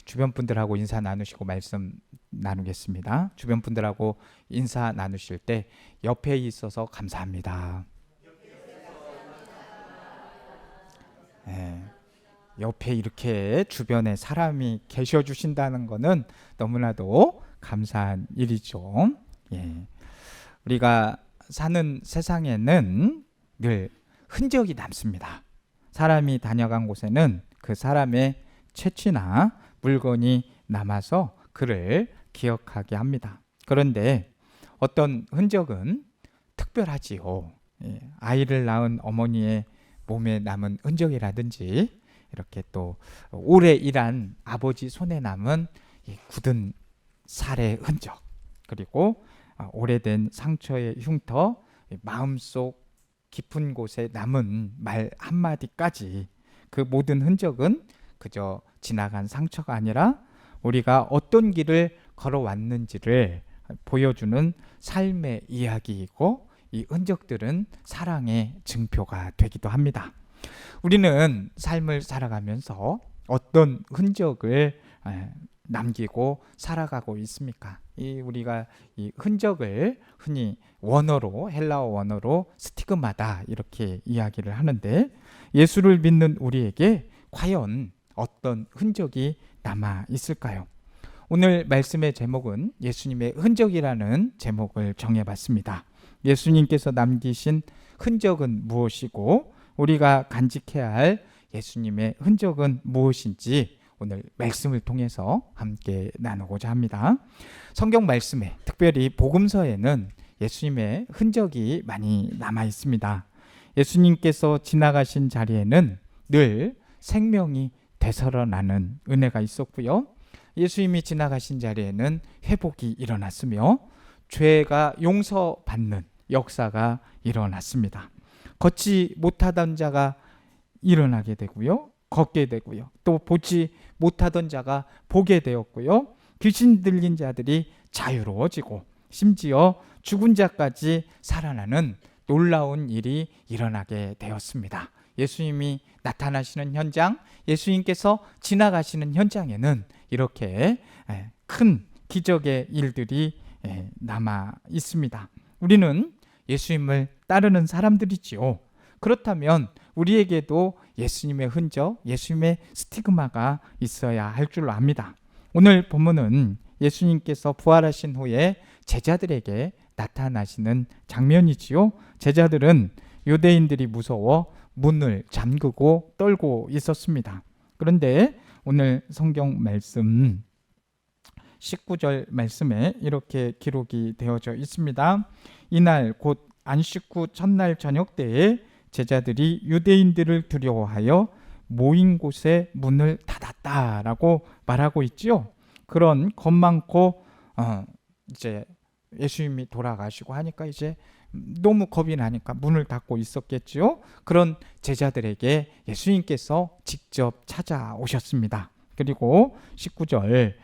주변 분들하고 인사 나누시고 말씀 나누겠습니다. 주변 분들하고 인사 나누실 때 옆에 있어서 감사합니다. 예, 옆에 이렇게 주변에 사람이 계셔 주신다는 것은 너무나도 감사한 일이죠. 예, 우리가 사는 세상에는 늘 흔적이 남습니다. 사람이 다녀간 곳에는 그 사람의 채취나 물건이 남아서 그를 기억하게 합니다. 그런데 어떤 흔적은 특별하지요. 아이를 낳은 어머니의 몸에 남은 흔적이라든지 이렇게 또 오래 일한 아버지 손에 남은 굳은 살의 흔적, 그리고 오래된 상처의 흉터, 마음속 깊은 곳에 남은 말 한마디까지, 그 모든 흔적은 그저 지나간 상처가 아니라 우리가 어떤 길을 걸어왔는지를 보여주는 삶의 이야기이고, 이 흔적들은 사랑의 증표가 되기도 합니다. 우리는 삶을 살아가면서 어떤 흔적을 남기고 살아가고 있습니까? 우리가 이 흔적을 흔히 원어로, 헬라어 원어로 스티그마다 이렇게 이야기를 하는데, 예수를 믿는 우리에게 과연 어떤 흔적이 남아 있을까요? 오늘 말씀의 제목은 예수님의 흔적이라는 제목을 정해봤습니다. 예수님께서 남기신 흔적은 무엇이고 우리가 간직해야 할 예수님의 흔적은 무엇인지 오늘 말씀을 통해서 함께 나누고자 합니다. 성경 말씀에, 특별히 복음서에는 예수님의 흔적이 많이 남아 있습니다. 예수님께서 지나가신 자리에는 늘 생명이 되살아나는 은혜가 있었고요. 예수님이 지나가신 자리에는 회복이 일어났으며 죄가 용서받는 역사가 일어났습니다. 걷지 못하던 자가 일어나게 되고요, 걷게 되고요, 또 보지 못하던 자가 보게 되었고요, 귀신 들린 자들이 자유로워지고 심지어 죽은 자까지 살아나는 놀라운 일이 일어나게 되었습니다. 예수님이 나타나시는 현장, 예수님께서 지나가시는 현장에는 이렇게 큰 기적의 일들이 남아 있습니다. 우리는 예수님을 따르는 사람들이지요. 그렇다면 우리에게도 예수님의 흔적, 예수님의 스티그마가 있어야 할 줄로 압니다. 오늘 본문은 예수님께서 부활하신 후에 제자들에게 나타나시는 장면이지요. 제자들은 유대인들이 무서워 문을 잠그고 떨고 있었습니다. 그런데 오늘 성경 말씀 19절 말씀에 이렇게 기록이 되어져 있습니다. 이날 곧 안식 후 첫날 저녁 때에 제자들이 유대인들을 두려워하여 모인 곳에 문을 닫았다라고 말하고 있지요. 그런 겁 많고 이제 예수님이 돌아가시고 하니까 이제 너무 겁이 나니까 문을 닫고 있었겠지요. 그런 제자들에게 예수님께서 직접 찾아오셨습니다. 그리고 19절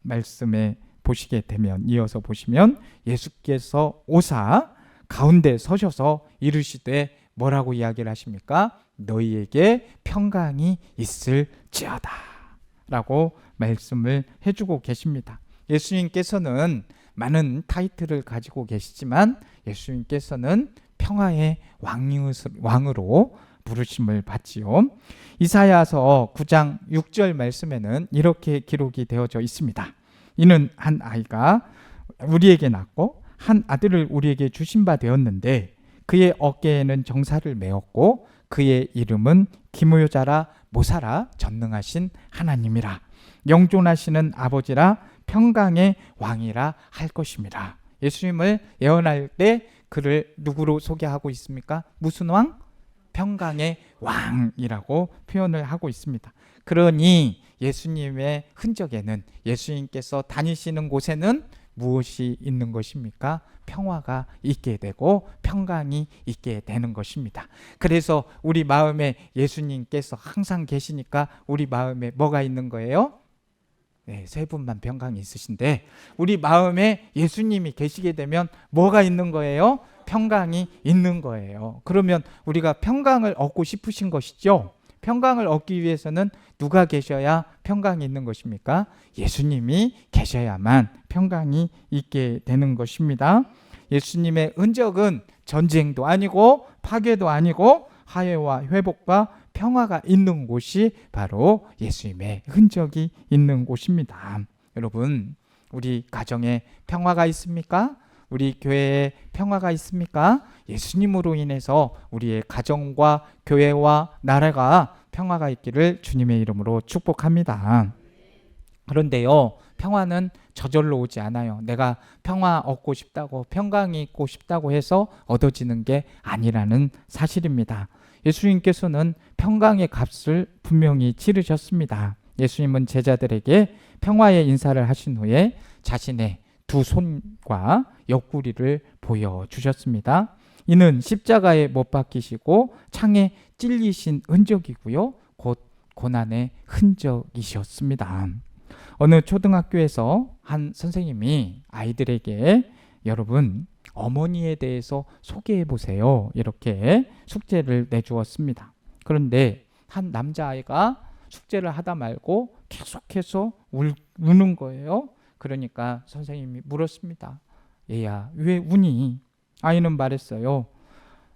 말씀에 보시게 되면, 이어서 보시면 예수께서 오사 가운데 서셔서 이르시되 뭐라고 이야기를 하십니까? 너희에게 평강이 있을지어다 라고 말씀을 해주고 계십니다. 예수님께서는 많은 타이틀을 가지고 계시지만 예수님께서는 평화의 왕으로 부르심을 받지요. 이사야서 9장 6절 말씀에는 이렇게 기록이 되어져 있습니다. 이는 한 아이가 우리에게 낳고 한 아들을 우리에게 주신 바 되었는데 그의 어깨에는 정사를 메었고 그의 이름은 기무효자라 모사라 전능하신 하나님이라 영존하시는 아버지라 평강의 왕이라 할 것입니다. 예수님을 예언할 때 그를 누구로 소개하고 있습니까? 무슨 왕? 평강의 왕이라고 표현을 하고 있습니다. 그러니 예수님의 흔적에는, 예수님께서 다니시는 곳에는 무엇이 있는 것입니까? 평화가 있게 되고 평강이 있게 되는 것입니다. 그래서 우리 마음에 예수님께서 항상 계시니까 우리 마음에 뭐가 있는 거예요? 네, 세 분만 평강이 있으신데 우리 마음에 예수님이 계시게 되면 뭐가 있는 거예요? 평강이 있는 거예요. 그러면 우리가 평강을 얻고 싶으신 것이죠. 평강을 얻기 위해서는 누가 계셔야 평강이 있는 것입니까? 예수님이 계셔야만 평강이 있게 되는 것입니다. 예수님의 흔적은 전쟁도 아니고 파괴도 아니고 화해와 회복과 평화가 있는 곳이 바로 예수님의 흔적이 있는 곳입니다. 여러분, 우리 가정에 평화가 있습니까? 우리 교회에 평화가 있습니까? 예수님으로 인해서 우리의 가정과 교회와 나라가 평화가 있기를 주님의 이름으로 축복합니다. 그런데요, 평화는 저절로 오지 않아요. 내가 평화 얻고 싶다고, 평강이 있고 싶다고 해서 얻어지는 게 아니라는 사실입니다. 예수님께서는 평강의 값을 분명히 치르셨습니다. 예수님은 제자들에게 평화의 인사를 하신 후에 자신의 두 손과 옆구리를 보여주셨습니다. 이는 십자가에 못 박히시고 창에 찔리신 흔적이고요, 곧 고난의 흔적이셨습니다. 어느 초등학교에서 한 선생님이 아이들에게 여러분 어머니에 대해서 소개해 보세요, 이렇게 숙제를 내주었습니다. 그런데 한 남자아이가 숙제를 하다 말고 계속해서 우는 거예요. 그러니까 선생님이 물었습니다. 얘야, 왜 우니? 아이는 말했어요.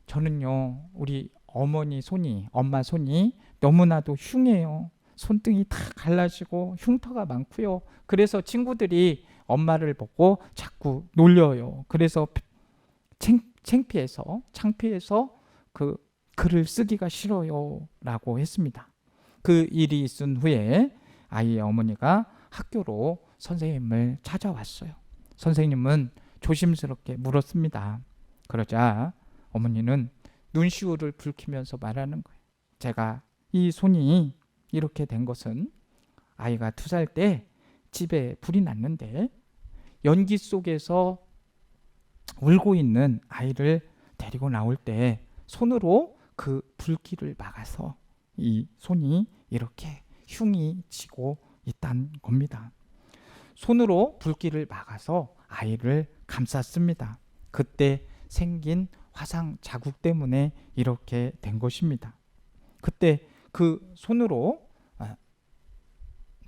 저는요, 우리 어머니 손이, 엄마 손이 너무나도 흉해요. 손등이 다 갈라지고 흉터가 많고요. 그래서 친구들이 엄마를 보고 자꾸 놀려요. 그래서 창피해서 그 글을 쓰기가 싫어요, 라고 했습니다. 그 일이 있은 후에 아이의 어머니가 학교로 선생님을 찾아왔어요. 선생님은 조심스럽게 물었습니다. 그러자 어머니는 눈시울을 붉히면서 말하는 거예요. 제가 이 손이 이렇게 된 것은 아이가 2살 때 집에 불이 났는데 연기 속에서 울고 있는 아이를 데리고 나올 때 손으로 그 불길을 막아서 이 손이 이렇게 흉이 지고 있다는 겁니다. 손으로 불길을 막아서 아이를 감쌌습니다. 그때 생긴 화상 자국 때문에 이렇게 된 것입니다. 그때 그 손으로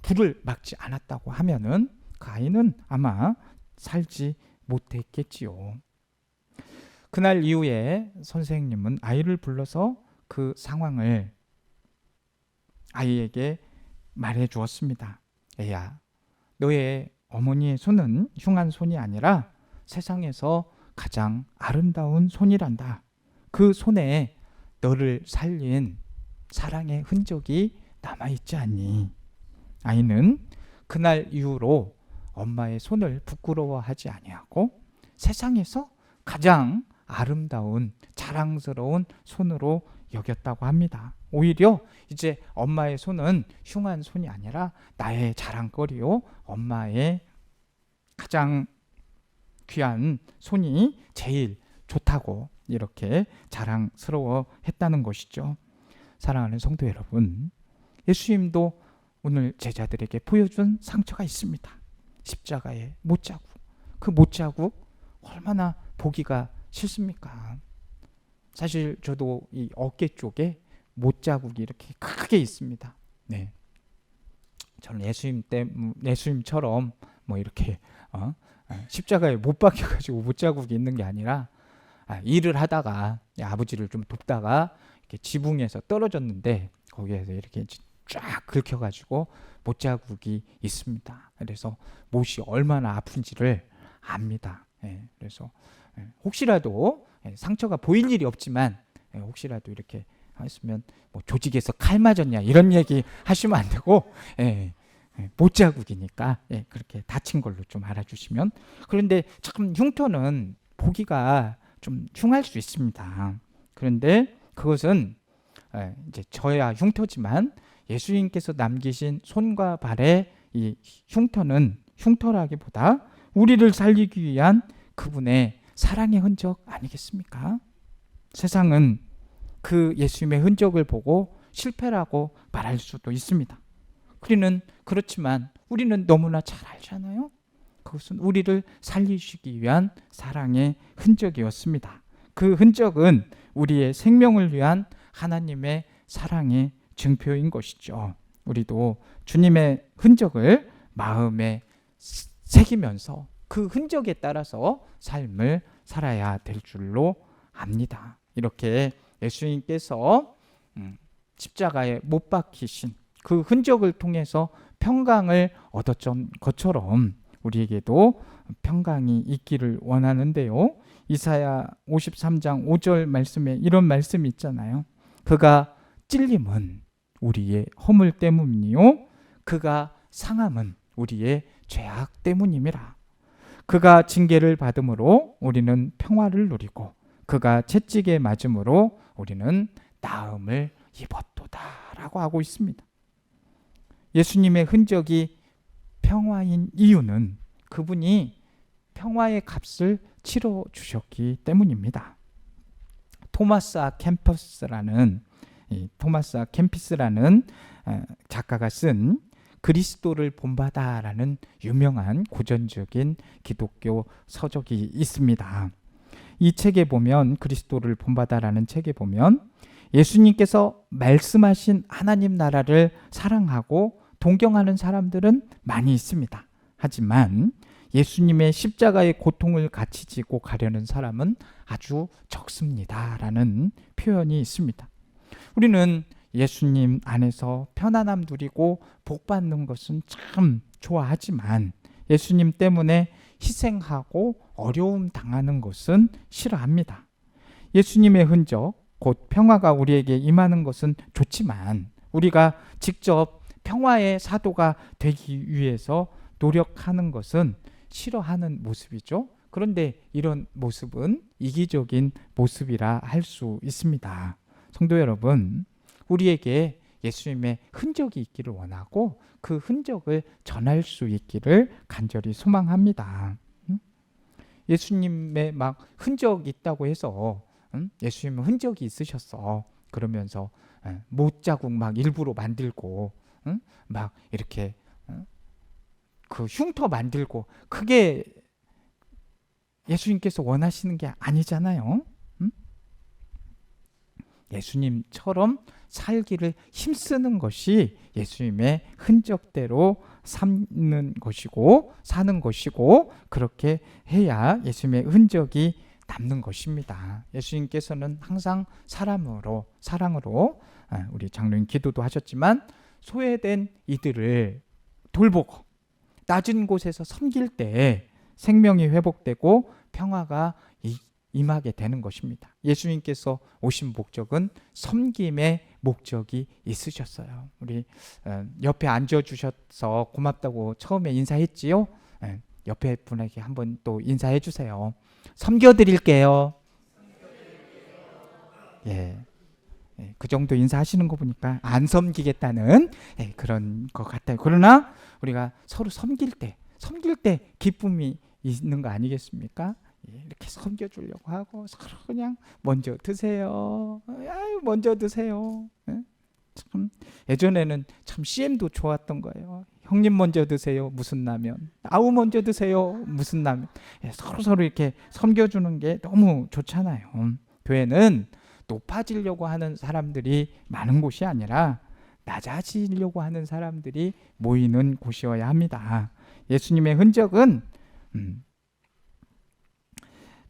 불을 막지 않았다고 하면은 그 아이는 아마 살지 못했겠지요. 그날 이후에 선생님은 아이를 불러서 그 상황을 아이에게 말해 주었습니다. 애야, 너의 어머니의 손은 흉한 손이 아니라 세상에서 가장 아름다운 손이란다. 그 손에 너를 살린 사랑의 흔적이 남아있지 않니? 아이는 그날 이후로 엄마의 손을 부끄러워하지 아니하고 세상에서 가장 아름다운 자랑스러운 손으로 여겼다고 합니다. 오히려 이제 엄마의 손은 흉한 손이 아니라 나의 자랑거리요, 엄마의 가장 귀한 손이 제일 좋다고 이렇게 자랑스러워 했다는 것이죠. 사랑하는 성도 여러분, 예수님도 오늘 제자들에게 보여준 상처가 있습니다. 십자가의 못자국. 그 못자국 얼마나 보기가 싫습니까? 사실 저도 이 어깨 쪽에 못자국이 이렇게 크게 있습니다. 네, 저는 예수님처럼 뭐 이렇게 십자가에 못 박혀가지고 못자국이 있는 게 아니라 일을 하다가 아버지를 좀 돕다가 이렇게 지붕에서 떨어졌는데 거기에서 이렇게 쫙 긁혀가지고 못자국이 있습니다. 그래서 못이 얼마나 아픈지를 압니다. 그래서 혹시라도 상처가 보일 일이 없지만 혹시라도 이렇게 했으면 뭐 조직에서 칼 맞았냐 이런 얘기 하시면 안 되고 못자국이니까 그렇게 다친 걸로 좀 알아주시면. 그런데 참 흉터는 보기가 좀 흉할 수 있습니다. 그런데 그것은 이제 저야 흉터지만 예수님께서 남기신 손과 발의 이 흉터는 흉터라기보다 우리를 살리기 위한 그분의 사랑의 흔적 아니겠습니까? 세상은 그 예수님의 흔적을 보고 실패라고 말할 수도 있습니다. 그렇지만 우리는 너무나 잘 알잖아요. 그것은 우리를 살리시기 위한 사랑의 흔적이었습니다. 그 흔적은 우리의 생명을 위한 하나님의 사랑의 증표인 것이죠. 우리도 주님의 흔적을 마음에 새기면서 그 흔적에 따라서 삶을 살아야 될 줄로 압니다. 이렇게 예수님께서 십자가에 못 박히신 그 흔적을 통해서 평강을 얻었던 것처럼 우리에게도 평강이 있기를 원하는데요. 이사야 53장 5절 말씀에 이런 말씀이 있잖아요. 그가 찔림은 우리의 허물 때문이요 그가 상함은 우리의 죄악 때문임이라. 그가 징계를 받음으로 우리는 평화를 누리고 그가 채찍에 맞음으로 우리는 나음을 입었도다라고 하고 있습니다. 예수님의 흔적이 평화인 이유는 그분이 평화의 값을 치러 주셨기 때문입니다. 토마스 캠피스라는 작가가 쓴 그리스도를 본받아라는 유명한 고전적인 기독교 서적이 있습니다. 이 책에 보면 그리스도를 본받아라는 책에 보면 예수님께서 말씀하신 하나님 나라를 사랑하고 동경하는 사람들은 많이 있습니다. 하지만 예수님의 십자가의 고통을 같이 지고 가려는 사람은 아주 적습니다라는 표현이 있습니다. 우리는 예수님 안에서 편안함 누리고 복 받는 것은 참 좋아하지만 예수님 때문에 희생하고 어려움 당하는 것은 싫어합니다. 예수님의 흔적, 곧 평화가 우리에게 임하는 것은 좋지만 우리가 직접 평화의 사도가 되기 위해서 노력하는 것은 싫어하는 모습이죠. 그런데 이런 모습은 이기적인 모습이라 할 수 있습니다. 성도 여러분, 우리에게 예수님의 흔적이 있기를 원하고 그 흔적을 전할 수 있기를 간절히 소망합니다. 예수님의 막 흔적이 있다고 해서 예수님은 흔적이 있으셨어 그러면서 못자국 막 일부러 만들고 막 이렇게 그 흉터 만들고 그게 예수님께서 원하시는 게 아니잖아요. 예수님처럼 살기를 힘쓰는 것이 예수님의 흔적대로 삼는 것이고 사는 것이고 그렇게 해야 예수님의 흔적이 남는 것입니다. 예수님께서는 항상 사랑으로 우리 장로님 기도도 하셨지만 소외된 이들을 돌보고 낮은 곳에서 섬길 때 생명이 회복되고 평화가 임하게 되는 것입니다. 예수님께서 오신 목적은 섬김의 목적이 있으셨어요. 우리 옆에 앉아주셔서 고맙다고 처음에 인사했지요. 옆에 분에게 한번 또 인사해 주세요. 섬겨드릴게요. 예. 그 정도 인사하시는 거 보니까 안 섬기겠다는 그런 것 같아요. 그러나 우리가 서로 섬길 때 기쁨이 있는 거 아니겠습니까? 이렇게 섬겨주려고 하고 서로 그냥 먼저 드세요. 먼저 드세요. 참 예전에는 참 CM도 좋았던 거예요. 형님 먼저 드세요. 무슨 라면. 아우 먼저 드세요. 무슨 라면. 서로 이렇게 섬겨주는 게 너무 좋잖아요. 교회는 높아지려고 하는 사람들이 많은 곳이 아니라 낮아지려고 하는 사람들이 모이는 곳이어야 합니다. 예수님의 흔적은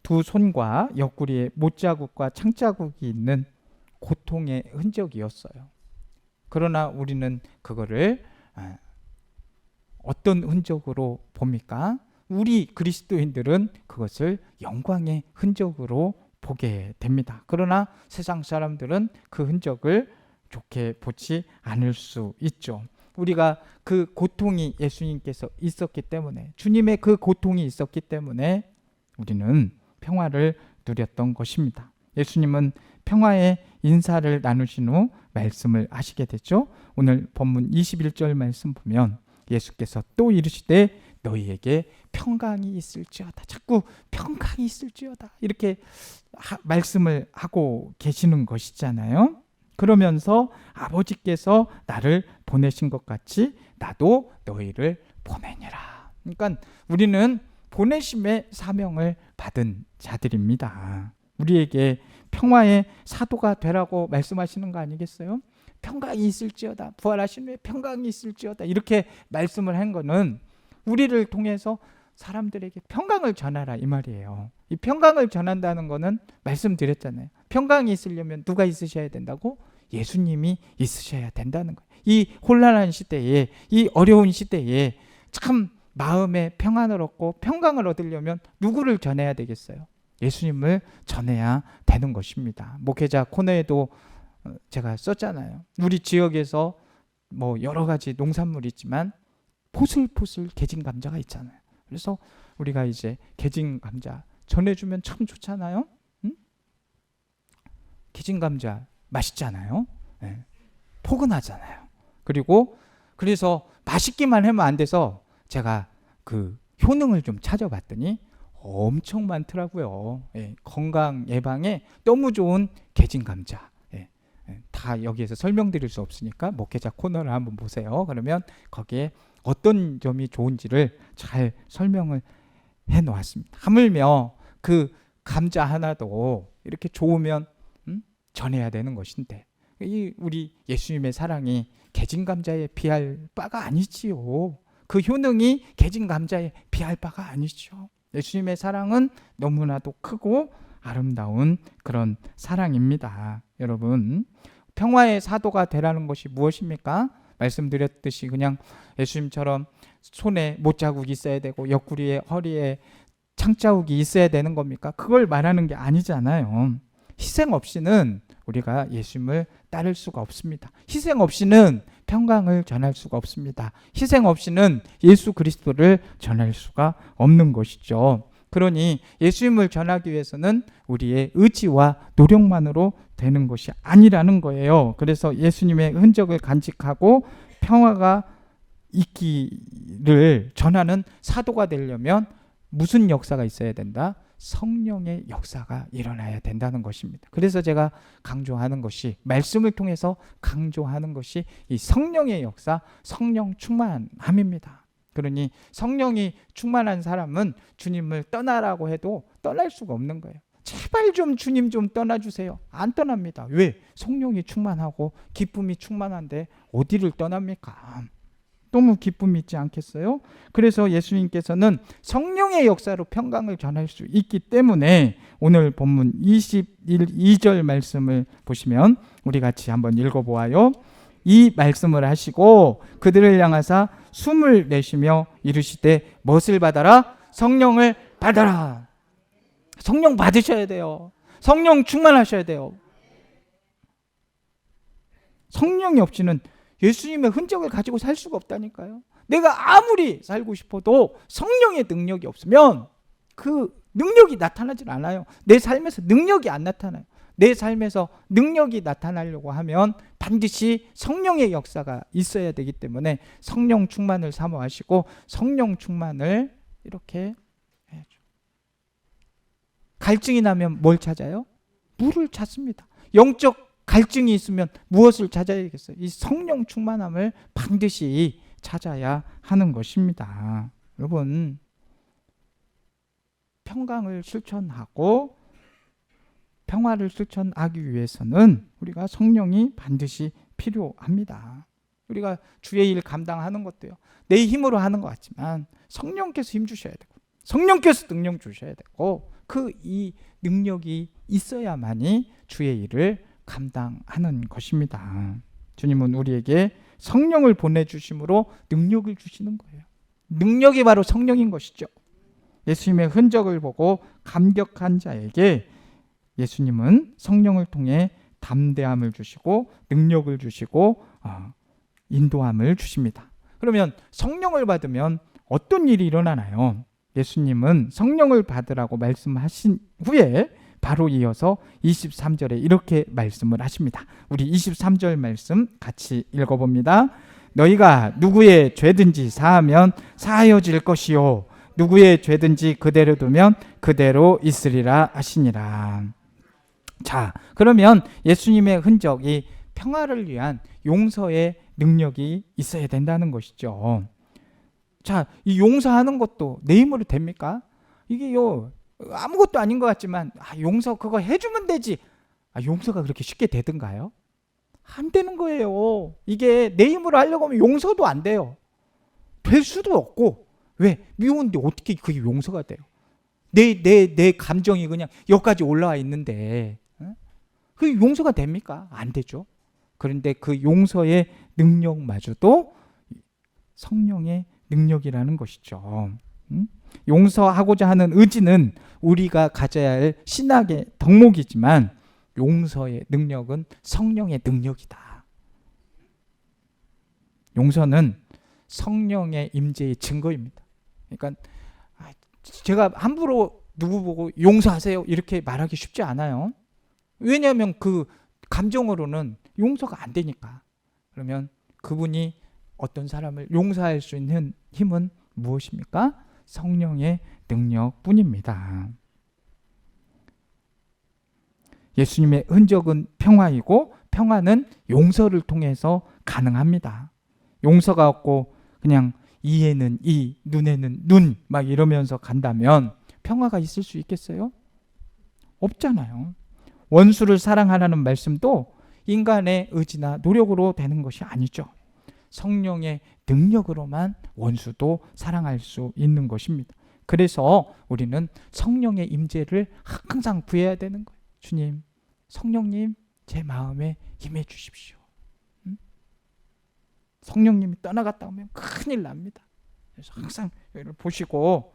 두 손과 옆구리에 못자국과 창자국이 있는 고통의 흔적이었어요. 그러나 우리는 그거를 어떤 흔적으로 봅니까? 우리 그리스도인들은 그것을 영광의 흔적으로 보게 됩니다. 그러나 세상 사람들은 그 흔적을 좋게 보지 않을 수 있죠. 우리가 그 고통이 예수님께서 있었기 때문에 주님의 그 고통이 있었기 때문에 우리는 평화를 누렸던 것입니다. 예수님은 평화의 인사를 나누신 후 말씀을 하시게 됐죠. 오늘 본문 21절 말씀 보면 예수께서 또 이르시되 너희에게 평강이 있을지어다. 자꾸 평강이 있을지어다 이렇게 말씀을 하고 계시는 것이잖아요. 그러면서 아버지께서 나를 보내신 것 같이 나도 너희를 보내니라. 그러니까 우리는 보내심의 사명을 받은 자들입니다. 우리에게 평화의 사도가 되라고 말씀하시는 거 아니겠어요? 평강이 있을지어다, 부활하신 후에 평강이 있을지어다, 이렇게 말씀을 한 거는 우리를 통해서 사람들에게 평강을 전하라 이 말이에요. 이 평강을 전한다는 거는 말씀드렸잖아요. 평강이 있으려면 누가 있으셔야 된다고? 예수님이 있으셔야 된다는 거예요. 이 혼란한 시대에, 이 어려운 시대에 참 마음에 평안을 얻고 평강을 얻으려면 누구를 전해야 되겠어요? 예수님을 전해야 되는 것입니다. 목회자 코너에도 제가 썼잖아요. 우리 지역에서 뭐 여러 가지 농산물이 있지만 포슬포슬 개진 감자가 있잖아요. 그래서 우리가 이제 개진 감자 전해주면 참 좋잖아요. 응? 개진 감자 맛있잖아요. 네. 포근하잖아요. 그리고 그래서 맛있기만 하면 안 돼서 제가 그 효능을 좀 찾아봤더니 엄청 많더라고요. 예, 건강 예방에 너무 좋은 개진 감자. 예, 다 여기에서 설명드릴 수 없으니까 목회자 코너를 한번 보세요. 그러면 거기에 어떤 점이 좋은지를 잘 설명을 해 놓았습니다. 하물며 그 감자 하나도 이렇게 좋으면 전해야 되는 것인데, 이 우리 예수님의 사랑이 개진 감자에 비할 바가 아니지요. 그 효능이 개진 감자에 비할 바가 아니죠. 예수님의 사랑은 너무나도 크고 아름다운 그런 사랑입니다. 여러분, 평화의 사도가 되라는 것이 무엇입니까? 말씀드렸듯이 그냥 예수님처럼 손에 못자국이 있어야 되고 옆구리에 허리에 창자국이 있어야 되는 겁니까? 그걸 말하는 게 아니잖아요. 희생 없이는 우리가 예수님을 따를 수가 없습니다. 희생 없이는 평강을 전할 수가 없습니다. 희생 없이는 예수 그리스도를 전할 수가 없는 것이죠. 그러니 예수님을 전하기 위해서는 우리의 의지와 노력만으로 되는 것이 아니라는 거예요. 그래서 예수님의 흔적을 간직하고 평화가 있기를 전하는 사도가 되려면 무슨 역사가 있어야 된다? 성령의 역사가 일어나야 된다는 것입니다. 그래서 제가 강조하는 것이, 말씀을 통해서 강조하는 것이 이 성령의 역사, 성령 충만함입니다. 그러니 성령이 충만한 사람은 주님을 떠나라고 해도 떠날 수가 없는 거예요. 제발 좀 주님 좀 떠나주세요. 안 떠납니다. 왜? 성령이 충만하고 기쁨이 충만한데 어디를 떠납니까? 너무 기쁨이 있지 않겠어요? 그래서 예수님께서는 성령의 역사로 평강을 전할 수 있기 때문에 오늘 본문 22절 말씀을 보시면 우리 같이 한번 읽어보아요. 이 말씀을 하시고 그들을 향하사 숨을 내쉬며 이르시되 무엇을 받아라? 성령을 받아라. 성령 받으셔야 돼요. 성령 충만하셔야 돼요. 성령이 없이는 예수님의 흔적을 가지고 살 수가 없다니까요. 내가 아무리 살고 싶어도 성령의 능력이 없으면 그 능력이 나타나질 않아요. 내 삶에서 능력이 안 나타나요. 내 삶에서 능력이 나타나려고 하면 반드시 성령의 역사가 있어야 되기 때문에 성령 충만을 사모하시고 성령 충만을 이렇게 해야죠. 갈증이 나면 뭘 찾아요? 물을 찾습니다. 영적 갈증이 있으면 무엇을 찾아야겠어요? 이 성령 충만함을 반드시 찾아야 하는 것입니다. 여러분, 평강을 실천하고 평화를 실천하기 위해서는 우리가 성령이 반드시 필요합니다. 우리가 주의 일 감당하는 것도요, 내 힘으로 하는 것 같지만 성령께서 힘 주셔야 되고 성령께서 능력 주셔야 되고 이 능력이 있어야만이 주의 일을 감당하는 것입니다. 주님은 우리에게 성령을 보내주심으로 능력을 주시는 거예요. 능력이 바로 성령인 것이죠. 예수님의 흔적을 보고 감격한 자에게 예수님은 성령을 통해 담대함을 주시고 능력을 주시고 인도함을 주십니다. 그러면 성령을 받으면 어떤 일이 일어나나요? 예수님은 성령을 받으라고 말씀하신 후에 바로 이어서 23절에 이렇게 말씀을 하십니다. 우리 23절 말씀 같이 읽어봅니다. 너희가 누구의 죄든지 사하면 사하여질 것이요 누구의 죄든지 그대로 두면 그대로 있으리라 하시니라. 자, 그러면 예수님의 흔적이 평화를 위한 용서의 능력이 있어야 된다는 것이죠. 자, 이 용서하는 것도 내 힘으로 됩니까? 이게요, 아무것도 아닌 것 같지만 용서 그거 해주면 되지. 용서가 그렇게 쉽게 되던가요? 안 되는 거예요. 이게 내 힘으로 하려고 하면 용서도 안 돼요. 될 수도 없고. 왜? 미웠는데 어떻게 그게 용서가 돼요? 내 감정이 그냥 여기까지 올라와 있는데 그게 용서가 됩니까? 안 되죠. 그런데 그 용서의 능력마저도 성령의 능력이라는 것이죠. 용서하고자 하는 의지는 우리가 가져야 할 신학의 덕목이지만 용서의 능력은 성령의 능력이다. 용서는 성령의 임재의 증거입니다. 그러니까 제가 함부로 누구 보고 용서하세요 이렇게 말하기 쉽지 않아요. 왜냐하면 그 감정으로는 용서가 안 되니까. 그러면 그분이 어떤 사람을 용서할 수 있는 힘은 무엇입니까? 성령의 능력뿐입니다. 예수님의 흔적은 평화이고 평화는 용서를 통해서 가능합니다. 용서가 없고 그냥 이에는 이, 눈에는 눈 막 이러면서 간다면 평화가 있을 수 있겠어요? 없잖아요. 원수를 사랑하라는 말씀도 인간의 의지나 노력으로 되는 것이 아니죠. 성령의 능력으로만 원수도 사랑할 수 있는 것입니다. 그래서 우리는 성령의 임재를 항상 구해야 되는 거예요. 주님, 성령님 제 마음에 임해 주십시오. 성령님이 떠나갔다 오면 큰일 납니다. 그래서 항상 여기를 보시고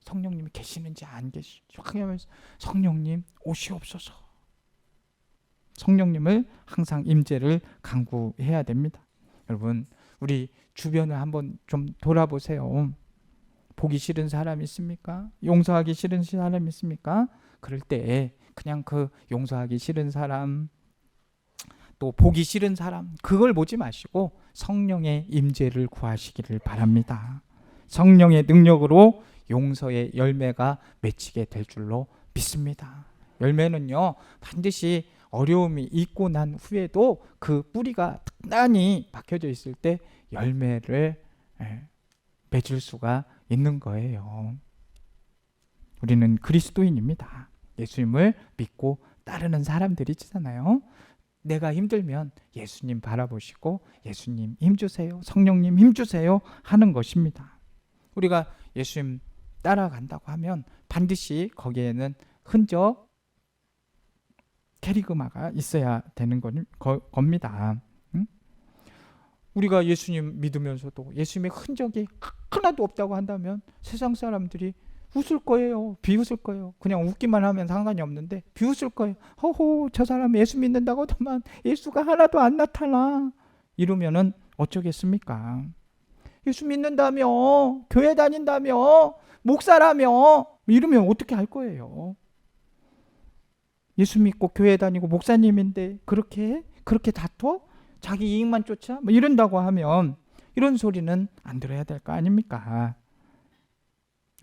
성령님이 계시는지 안 계시는지 확인하면서 성령님 오시옵소서. 성령님을 항상 임재를 간구해야 됩니다. 여러분, 우리 주변을 한번 좀 돌아보세요. 보기 싫은 사람 있습니까? 용서하기 싫은 사람 있습니까? 그럴 때 그냥 그 용서하기 싫은 사람, 또 보기 싫은 사람, 그걸 보지 마시고 성령의 임재를 구하시기를 바랍니다. 성령의 능력으로 용서의 열매가 맺히게 될 줄로 믿습니다. 열매는요, 반드시 어려움이 있고 난 후에도 그 뿌리가 단단히 박혀져 있을 때 열매를 맺을 수가 있는 거예요. 우리는 그리스도인입니다. 예수님을 믿고 따르는 사람들이잖아요. 내가 힘들면 예수님 바라보시고 예수님 힘주세요, 성령님 힘주세요 하는 것입니다. 우리가 예수님 따라간다고 하면 반드시 거기에는 흔적, 캐리그마가 있어야 되는 겁니다. 우리가 예수님 믿으면서도 예수님의 흔적이 하나도 없다고 한다면 세상 사람들이 웃을 거예요. 비웃을 거예요. 그냥 웃기만 하면 상관이 없는데 비웃을 거예요. 허호, 저 사람 예수 믿는다고 하더만 예수가 하나도 안 나타나. 이러면은 어쩌겠습니까? 예수 믿는다며, 교회 다닌다며, 목사라며 이러면 어떻게 할 거예요? 예수 믿고 교회 다니고 목사님인데 그렇게 다퉈? 자기 이익만 쫓아? 뭐 이런다고 하면 이런 소리는 안 들어야 될 거 아닙니까?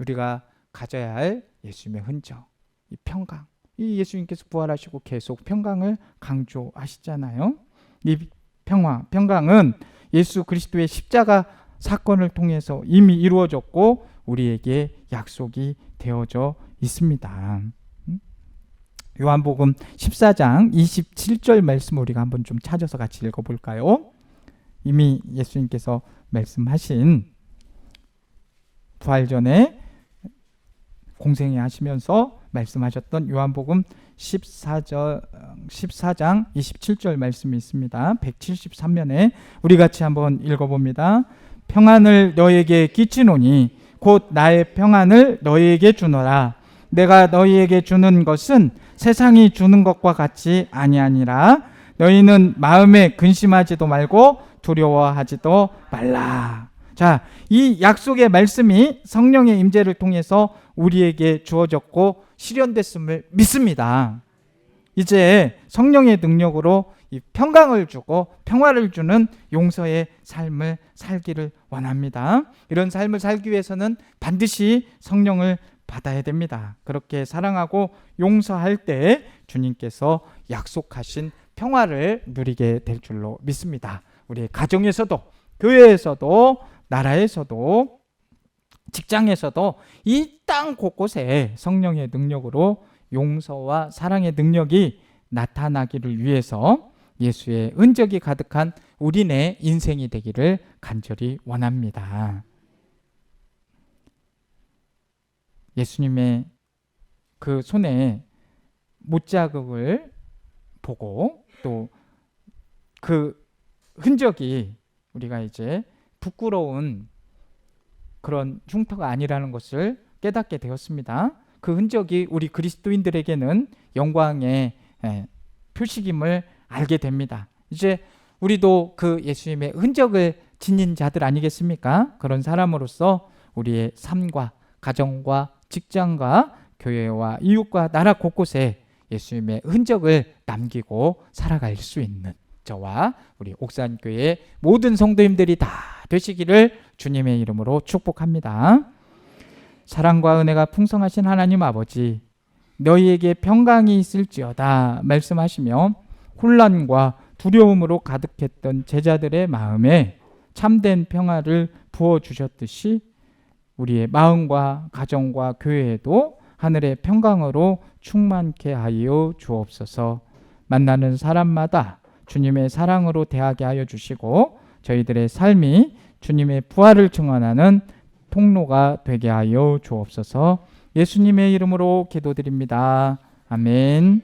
우리가 가져야 할 예수님의 흔적, 이 평강, 이 예수님께서 부활하시고 계속 평강을 강조하시잖아요. 이 평강은 예수 그리스도의 십자가 사건을 통해서 이미 이루어졌고 우리에게 약속이 되어져 있습니다. 요한복음 14장 27절 말씀 우리가 한번 좀 찾아서 같이 읽어볼까요? 이미 예수님께서 말씀하신 부활 전에 공생애 하시면서 말씀하셨던 요한복음 14장 27절 말씀이 있습니다. 173면에 우리 같이 한번 읽어봅니다. 평안을 너에게 끼치노니 곧 나의 평안을 너에게 주노라. 내가 너희에게 주는 것은 세상이 주는 것과 같이 아니하니라. 너희는 마음에 근심하지도 말고 두려워하지도 말라. 자, 이 약속의 말씀이 성령의 임재를 통해서 우리에게 주어졌고 실현됐음을 믿습니다. 이제 성령의 능력으로 이 평강을 주고 평화를 주는 용서의 삶을 살기를 원합니다. 이런 삶을 살기 위해서는 반드시 성령을 받아야 됩니다. 그렇게 사랑하고 용서할 때 주님께서 약속하신 평화를 누리게 될 줄로 믿습니다. 우리 가정에서도, 교회에서도, 나라에서도, 직장에서도 이 땅 곳곳에 성령의 능력으로 용서와 사랑의 능력이 나타나기를 위해서 예수의 흔적이 가득한 우리네 인생이 되기를 간절히 원합니다. 예수님의 그 손에 못자국을 보고 또 그 흔적이 우리가 이제 부끄러운 그런 흉터가 아니라는 것을 깨닫게 되었습니다. 그 흔적이 우리 그리스도인들에게는 영광의 표식임을 알게 됩니다. 이제 우리도 그 예수님의 흔적을 지닌 자들 아니겠습니까? 그런 사람으로서 우리의 삶과 가정과 직장과 교회와 이웃과 나라 곳곳에 예수님의 흔적을 남기고 살아갈 수 있는 저와 우리 옥산교회 모든 성도님들이 다 되시기를 주님의 이름으로 축복합니다. 사랑과 은혜가 풍성하신 하나님 아버지, 너희에게 평강이 있을지어다 말씀하시며 혼란과 두려움으로 가득했던 제자들의 마음에 참된 평화를 부어주셨듯이 우리의 마음과 가정과 교회에도 하늘의 평강으로 충만케 하여 주옵소서. 만나는 사람마다 주님의 사랑으로 대하게 하여 주시고 저희들의 삶이 주님의 부활을 증언하는 통로가 되게 하여 주옵소서. 예수님의 이름으로 기도드립니다. 아멘.